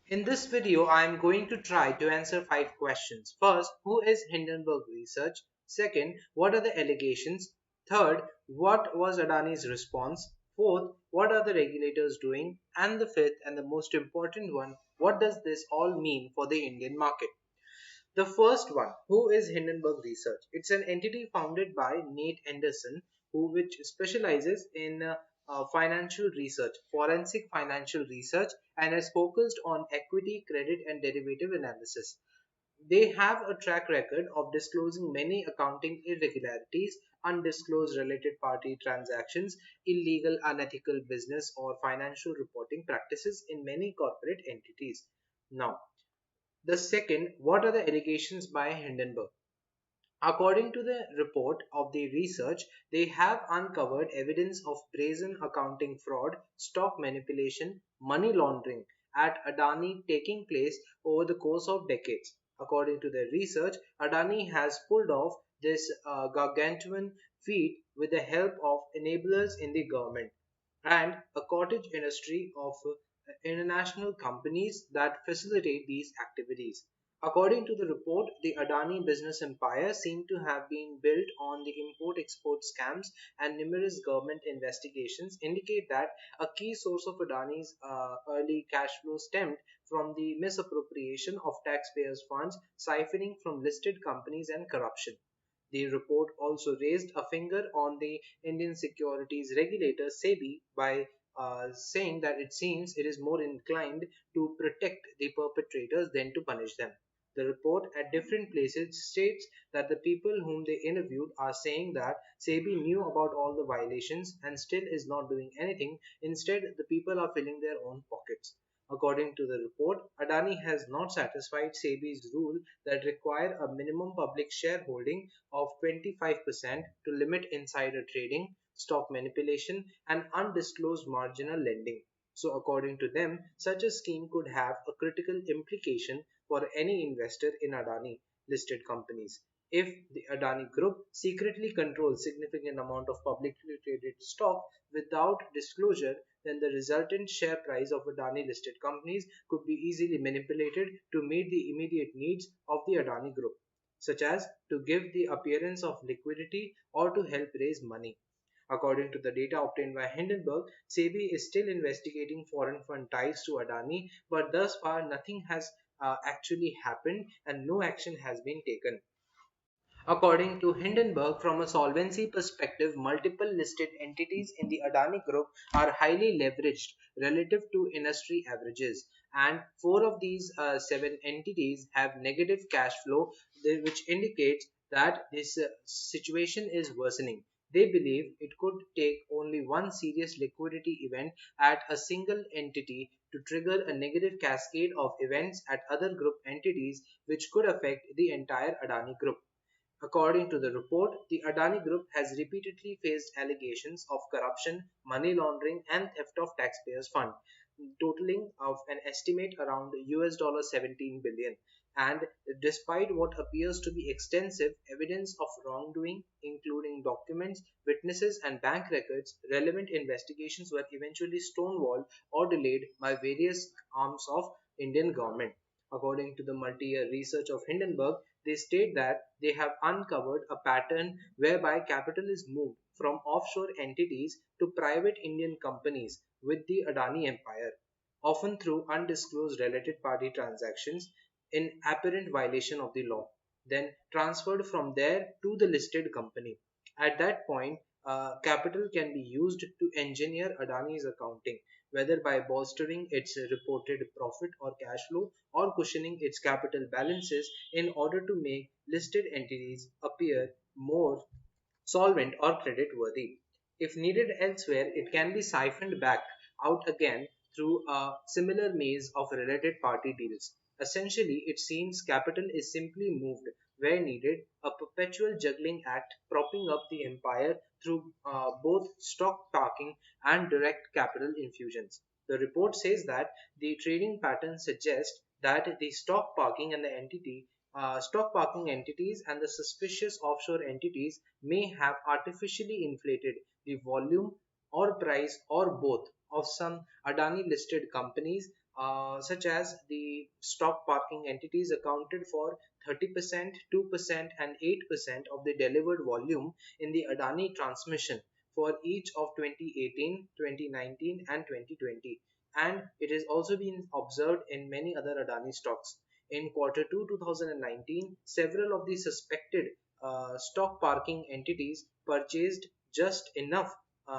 In this video, I am going to try to answer 5 questions. First, who is Hindenburg Research? Second, what are the allegations? Third, what was Adani's response? Fourth, what are the regulators doing? And the fifth and the most important one, what does this all mean for the Indian market? The first one, who is Hindenburg Research? It's an entity founded by Nate Anderson, which specializes in financial research, forensic financial research, and is focused on equity, credit, and derivative analysis. They have a track record of disclosing many accounting irregularities, undisclosed related party transactions, illegal, unethical business or financial reporting practices in many corporate entities. Now, the second, what are the allegations by Hindenburg? According to the report of the research, they have uncovered evidence of brazen accounting fraud, stock manipulation, money laundering at Adani taking place over the course of decades. According to the research, Adani has pulled off this gargantuan feat with the help of enablers in the government and a cottage industry of international companies that facilitate these activities. According to the report, the Adani business empire seemed to have been built on the import export scams, and numerous government investigations indicate that a key source of Adani's early cash flow stemmed from the misappropriation of taxpayers' funds, siphoning from listed companies and corruption. The report also raised a finger on the Indian securities regulator SEBI by saying that it seems it is more inclined to protect the perpetrators than to punish them. The report at different places states that the people whom they interviewed are saying that SEBI knew about all the violations and still is not doing anything. Instead, the people are filling their own pockets. According to the report, Adani has not satisfied SEBI's rule that require a minimum public shareholding of 25% to limit insider trading, stock manipulation, and undisclosed marginal lending. So, according to them, such a scheme could have a critical implication for any investor in Adani listed companies. If the Adani Group secretly controls significant amount of publicly traded stock without disclosure, then the resultant share price of Adani listed companies could be easily manipulated to meet the immediate needs of the Adani Group, such as to give the appearance of liquidity or to help raise money. According to the data obtained by Hindenburg, SEBI is still investigating foreign fund ties to Adani, but thus far nothing has actually happened and no action has been taken. According to Hindenburg, from a solvency perspective, multiple listed entities in the Adani Group are highly leveraged relative to industry averages, and four of these seven entities have negative cash flow, which indicates that this situation is worsening. They believe it could take only one serious liquidity event at a single entity to trigger a negative cascade of events at other group entities, which could affect the entire Adani Group. According to the report, the Adani Group has repeatedly faced allegations of corruption, money laundering, and theft of taxpayers' funds, totaling of an estimate around $17 billion. And despite what appears to be extensive evidence of wrongdoing, including documents, witnesses, and bank records, relevant investigations were eventually stonewalled or delayed by various arms of Indian government. According to the multi-year research of Hindenburg, they state that they have uncovered a pattern whereby capital is moved from offshore entities to private Indian companies with the Adani empire, often through undisclosed related party transactions in apparent violation of the law, then transferred from there to the listed company. At that point, capital can be used to engineer Adani's accounting, whether by bolstering its reported profit or cash flow or cushioning its capital balances in order to make listed entities appear more solvent or credit worthy. If needed elsewhere, it can be siphoned back out again through a similar maze of related party deals. Essentially, it seems capital is simply moved where needed, a perpetual juggling act propping up the empire through both stock parking and direct capital infusions. The report says that the trading pattern suggests that the stock parking entities and the suspicious offshore entities may have artificially inflated the volume or price or both of some Adani listed companies such as the stock parking entities accounted for 30%, 2%, and 8% of the delivered volume in the Adani transmission for each of 2018, 2019, and 2020. And it has also been observed in many other Adani stocks. In quarter 2 2019, several of the suspected stock parking entities purchased just enough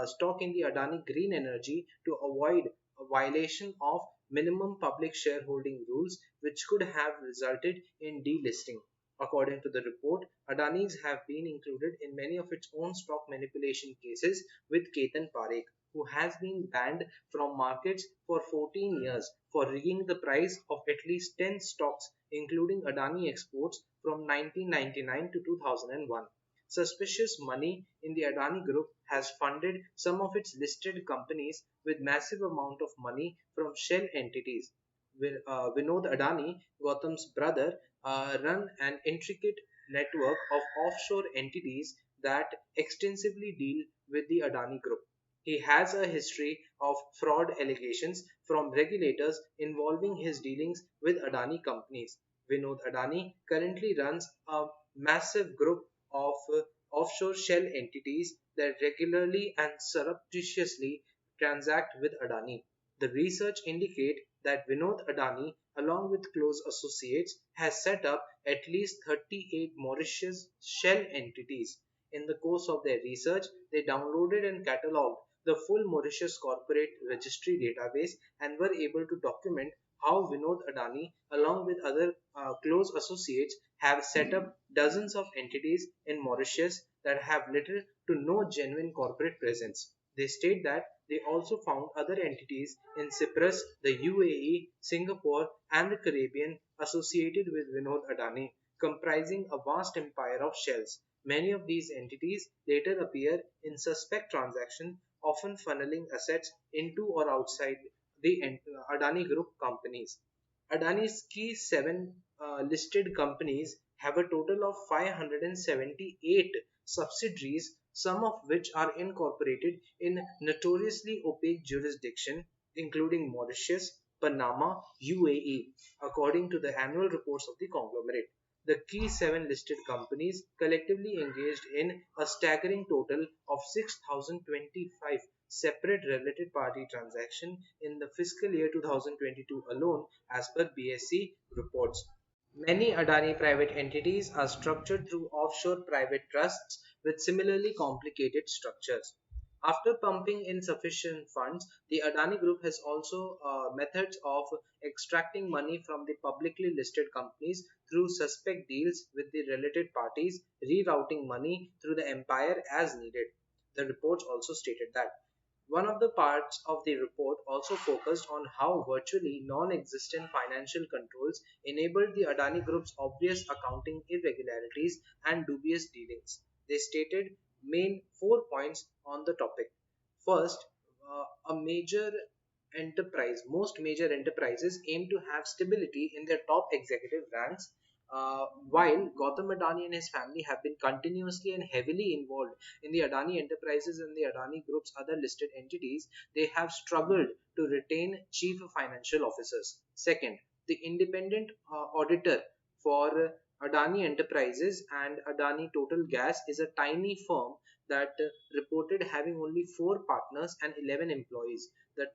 stock in the Adani Green Energy to avoid a violation of minimum public shareholding rules, which could have resulted in delisting. According to the report, Adani's have been included in many of its own stock manipulation cases with Ketan Parekh, who has been banned from markets for 14 years for rigging the price of at least 10 stocks, including Adani Exports from 1999 to 2001. Suspicious money in the Adani Group has funded some of its listed companies with massive amount of money from shell entities. Vinod Adani, Gautam's brother, run an intricate network of offshore entities that extensively deal with the Adani Group. He has a history of fraud allegations from regulators involving his dealings with Adani companies. Vinod Adani currently runs a massive group of offshore shell entities that regularly and surreptitiously transact with Adani. The research indicate that Vinod Adani, along with close associates, has set up at least 38 Mauritius shell entities. In the course of their research, they downloaded and catalogued the full Mauritius corporate registry database and were able to document how Vinod Adani, along with other close associates, have set up dozens of entities in Mauritius that have little to no genuine corporate presence. They state that they also found other entities in Cyprus, the UAE, Singapore, and the Caribbean associated with Vinod Adani, comprising a vast empire of shells. Many of these entities later appear in suspect transactions, often funneling assets into or outside the Adani Group companies. Adani's key seven listed companies have a total of 578 subsidiaries, some of which are incorporated in notoriously opaque jurisdiction, including Mauritius, Panama, UAE, according to the annual reports of the conglomerate. The key seven listed companies collectively engaged in a staggering total of 6,025 separate related party transactions in the fiscal year 2022 alone, as per BSE reports. Many Adani private entities are structured through offshore private trusts with similarly complicated structures. After pumping in sufficient funds, the Adani Group has also methods of extracting money from the publicly listed companies through suspect deals with the related parties, rerouting money through the empire as needed. The reports also stated that one of the parts of the report also focused on how virtually non existent financial controls enabled the Adani Group's obvious accounting irregularities and dubious dealings. They stated main 4 points on the topic. First, a major most major enterprises aim to have stability in their top executive ranks. While Gautam Adani and his family have been continuously and heavily involved in the Adani enterprises and the Adani Group's other listed entities, they have struggled to retain chief financial officers. Second, the independent auditor for Adani Enterprises and Adani Total Gas is a tiny firm that reported having only 4 partners and 11 employees. The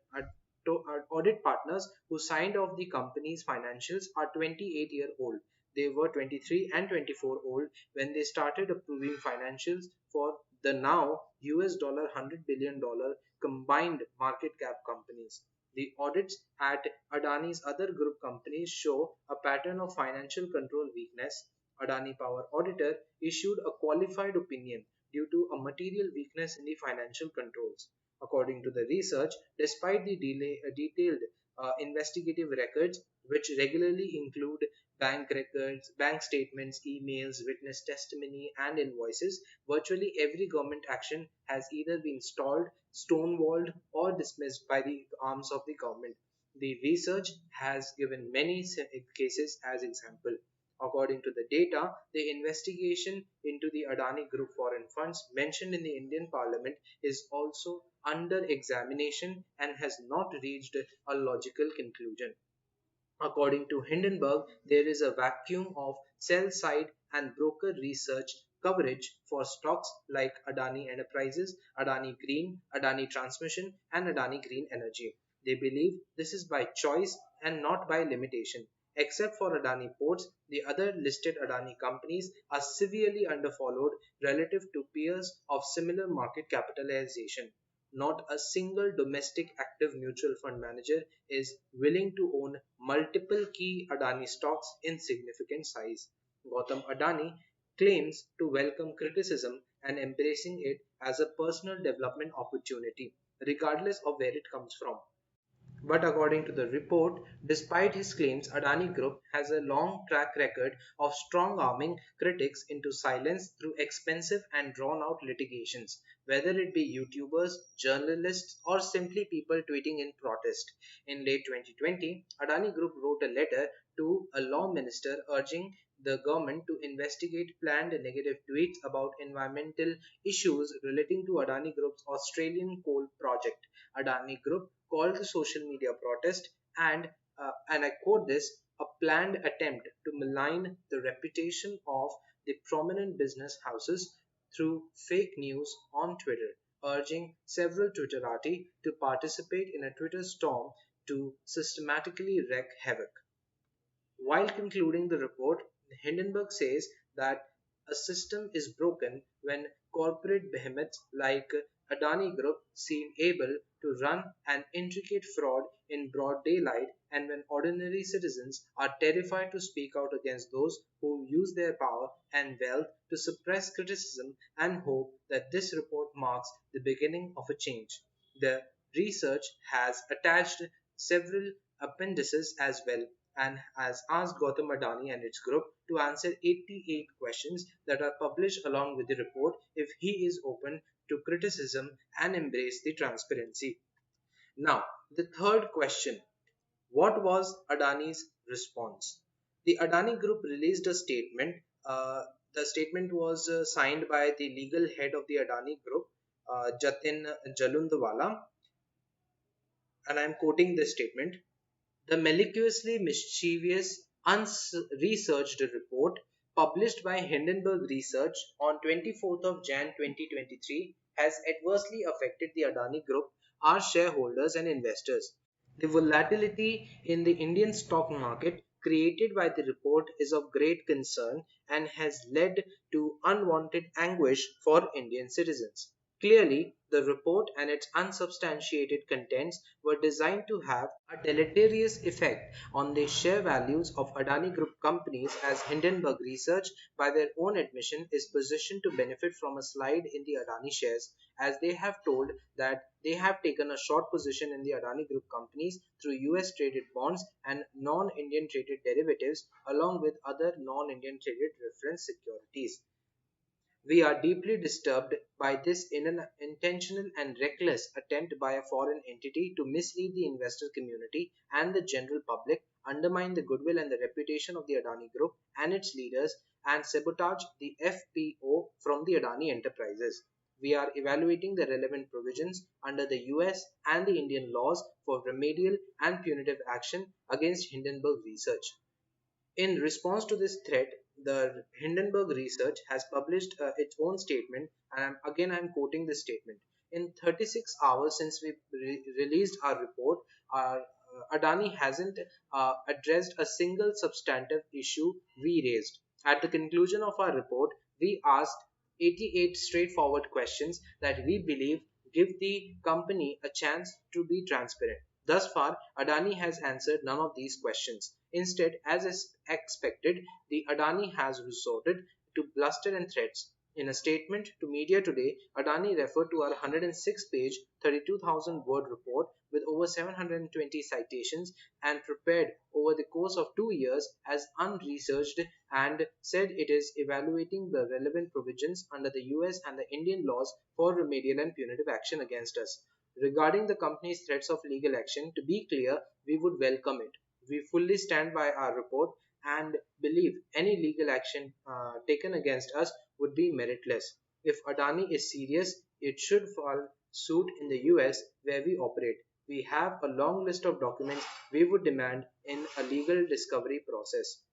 audit partners who signed off the company's financials are 28-year-old. They were 23 and 24 old when they started approving financials for the now $100 billion combined market cap companies. The audits at Adani's other group companies show a pattern of financial control weakness. Adani Power Auditor issued a qualified opinion due to a material weakness in the financial controls. According to the research, despite the detailed investigative records, which regularly include bank records, bank statements, emails, witness testimony, and invoices, virtually every government action has either been stalled, stonewalled, or dismissed by the arms of the government. The research has given many cases as example. According to the data, the investigation into the Adani Group foreign funds mentioned in the Indian Parliament is also under examination and has not reached a logical conclusion. According to Hindenburg, there is a vacuum of sell side and broker research coverage for stocks like Adani Enterprises, Adani Green, Adani Transmission, and Adani Green Energy. They believe this is by choice and not by limitation. Except for Adani Ports, the other listed Adani companies are severely underfollowed relative to peers of similar market capitalization. Not a single domestic active mutual fund manager is willing to own multiple key Adani stocks in significant size. Gautam Adani claims to welcome criticism and embracing it as a personal development opportunity, regardless of where it comes from. But according to the report, despite his claims, Adani Group has a long track record of strong arming critics into silence through expensive and drawn out litigations, whether it be YouTubers, journalists, or simply people tweeting in protest. In late 2020, Adani Group wrote a letter to a law minister urging the government to investigate planned negative tweets about environmental issues relating to Adani Group's Australian coal project. Adani Group called the social media protest and I quote this, a planned attempt to malign the reputation of the prominent business houses through fake news on Twitter, urging several Twitterati to participate in a Twitter storm to systematically wreak havoc. While concluding the report, Hindenburg says that a system is broken when corporate behemoths like Adani Group seem able to run an intricate fraud in broad daylight and when ordinary citizens are terrified to speak out against those who use their power and wealth to suppress criticism and hope that this report marks the beginning of a change. The research has attached several appendices as well and has asked Gautam Adani and its group to answer 88 questions that are published along with the report if he is open to criticism and embrace the transparency. Now, the third question, what was Adani's response? The Adani Group released a statement. The statement was signed by the legal head of the Adani Group, Jatin Jalundwala, and I am quoting this statement. The maliciously mischievous, unresearched report published by Hindenburg Research on 24th of Jan 2023 has adversely affected the Adani Group, our shareholders and investors. The volatility in the Indian stock market created by the report is of great concern and has led to unwanted anguish for Indian citizens. Clearly, the report and its unsubstantiated contents were designed to have a deleterious effect on the share values of Adani Group companies as Hindenburg Research, by their own admission, is positioned to benefit from a slide in the Adani shares as they have told that they have taken a short position in the Adani Group companies through US traded bonds and non-Indian traded derivatives along with other non-Indian traded reference securities. We are deeply disturbed by this intentional and reckless attempt by a foreign entity to mislead the investor community and the general public, undermine the goodwill and the reputation of the Adani Group and its leaders, and sabotage the FPO from the Adani enterprises. We are evaluating the relevant provisions under the US and the Indian laws for remedial and punitive action against Hindenburg Research. In response to this threat, the Hindenburg Research has published its own statement, and again I'm quoting this statement. In 36 hours since we released our report, our Adani hasn't addressed a single substantive issue we raised. At the conclusion of our report, we asked 88 straightforward questions that we believe give the company a chance to be transparent. Thus far, Adani has answered none of these questions. Instead, as is expected, the Adani has resorted to bluster and threats. In a statement to media today, Adani referred to our 106-page, 32,000 word report with over 720 citations and prepared over the course of 2 years as unresearched and said it is evaluating the relevant provisions under the US and the Indian laws for remedial and punitive action against us. Regarding the company's threats of legal action, to be clear, we would welcome it. We fully stand by our report and believe any legal action taken against us would be meritless. If Adani is serious, it should file suit in the US where we operate. We have a long list of documents we would demand in a legal discovery process.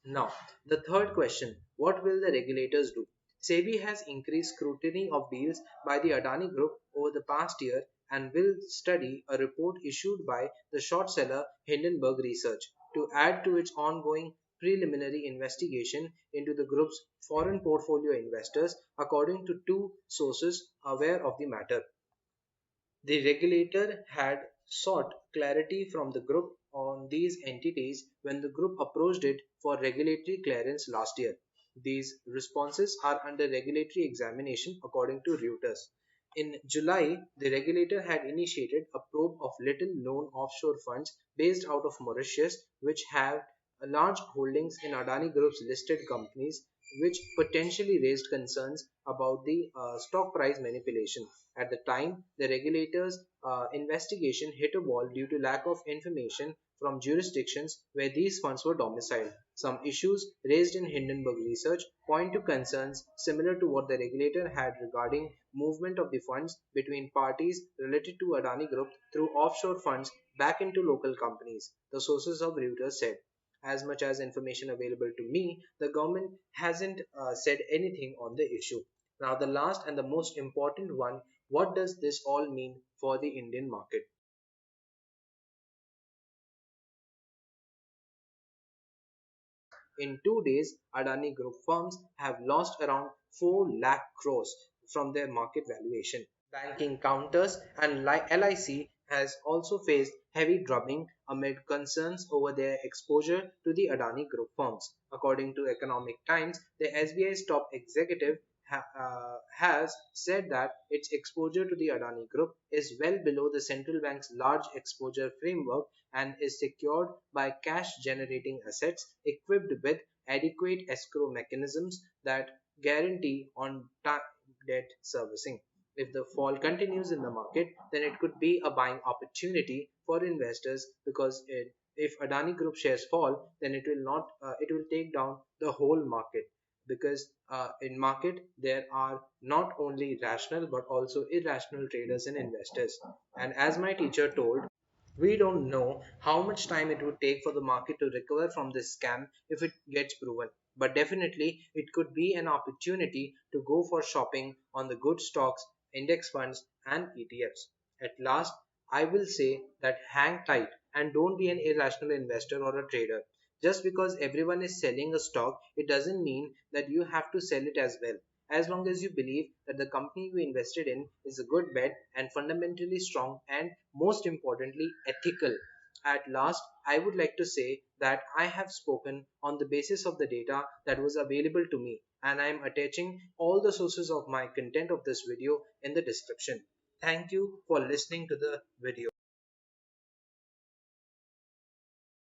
Now, the third question, what will the regulators do? SEBI has increased scrutiny of deals by the Adani Group over the past year and will study a report issued by the short seller Hindenburg Research to add to its ongoing preliminary investigation into the group's foreign portfolio investors, according to two sources aware of the matter. The regulator had sought clarity from the group on these entities when the group approached it for regulatory clearance last year. These responses are under regulatory examination according to Reuters. In July, the regulator had initiated a probe of little known offshore funds based out of Mauritius, which have large holdings in Adani Group's listed companies, which potentially raised concerns about the stock price manipulation. At the time, the regulator's investigation hit a wall due to lack of information from jurisdictions where these funds were domiciled. Some issues raised in Hindenburg research point to concerns similar to what the regulator had regarding movement of the funds between parties related to Adani Group through offshore funds back into local companies, the sources of Reuters said. As much as information available to me, the government hasn't said anything on the issue. Now, the last and the most important one, what does this all mean for the Indian market? In 2 days, Adani Group firms have lost around 4 lakh crores from their market valuation. Banking counters and LIC has also faced heavy drubbing amid concerns over their exposure to the Adani Group firms. According to Economic Times, the SBI's top executive has said that its exposure to the Adani Group is well below the central bank's large exposure framework and is secured by cash generating assets equipped with adequate escrow mechanisms that guarantee on time debt servicing. If the fall continues in the market, then it could be a buying opportunity for investors because if Adani Group shares fall, then it will take down the whole market because in market there are not only rational but also irrational traders and investors. And as my teacher told, we don't know how much time it would take for the market to recover from this scam if it gets proven. But definitely, it could be an opportunity to go for shopping on the good stocks, index funds, and ETFs. At last, I will say that hang tight and don't be an irrational investor or a trader. Just because everyone is selling a stock, it doesn't mean that you have to sell it as well. As long as you believe that the company you invested in is a good bet and fundamentally strong and most importantly ethical. At last, I would like to say that I have spoken on the basis of the data that was available to me and I am attaching all the sources of my content of this video in the description. Thank you for listening to the video.